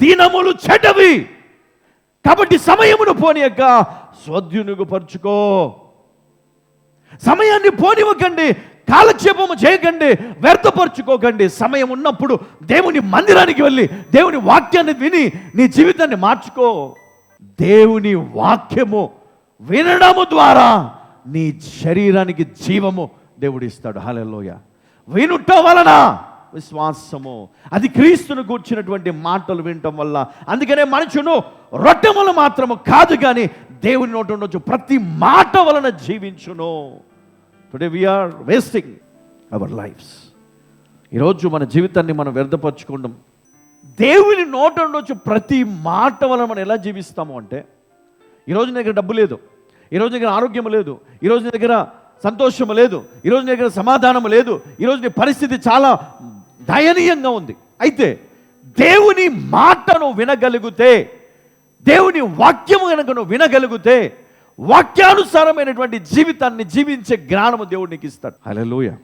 దినములు చెడ్డవి, కాబట్టి సమయమును పోనీయక సద్వినియోగపరుచుకో. సమయాన్ని పోనివ్వకండి, కాలక్షేపము చేయకండి, వ్యర్థపరుచుకోకండి. సమయం ఉన్నప్పుడు దేవుని మందిరానికి వెళ్ళి దేవుని వాక్యాన్ని విని నీ జీవితాన్ని మార్చుకో. దేవుని వాక్యము వినడము ద్వారా నీ శరీరానికి జీవము దేవుడిస్తాడు. హల్లెలూయా. వినుట వలన విశ్వాసము, అది క్రీస్తును కూర్చున్నటువంటి మాటలు వినటం వల్ల. అందుకనే మనుషును రొట్టె వలన మాత్రము కాదు కానీ దేవుని నోట ఉండొచ్చు ప్రతి మాట వలన జీవించును. Today we are wasting our lives. ఈరోజు మన జీవితాన్ని మనం వ్యర్థపరచుకోవడం. దేవుని నోట ఉండొచ్చు ప్రతి మాట వలన మనం ఎలా జీవిస్తాము అంటే, ఈరోజు నీ దగ్గర డబ్బు లేదు, ఈరోజు నీ దగ్గర ఆరోగ్యం లేదు, ఈరోజు నీ దగ్గర సంతోషము లేదు, ఈరోజు నీ దగ్గర సమాధానం లేదు, ఈరోజు నీ పరిస్థితి చాలా దయనీయంగా ఉంది. అయితే దేవుని మాటను వినగలిగితే, దేవుని వాక్యము కనుక నువ్వు వినగలిగితే, వాక్యానుసారమైనటువంటి జీవితాన్ని జీవించే జ్ఞానము దేవుడు నీకు ఇస్తాడు. హల్లెలూయా.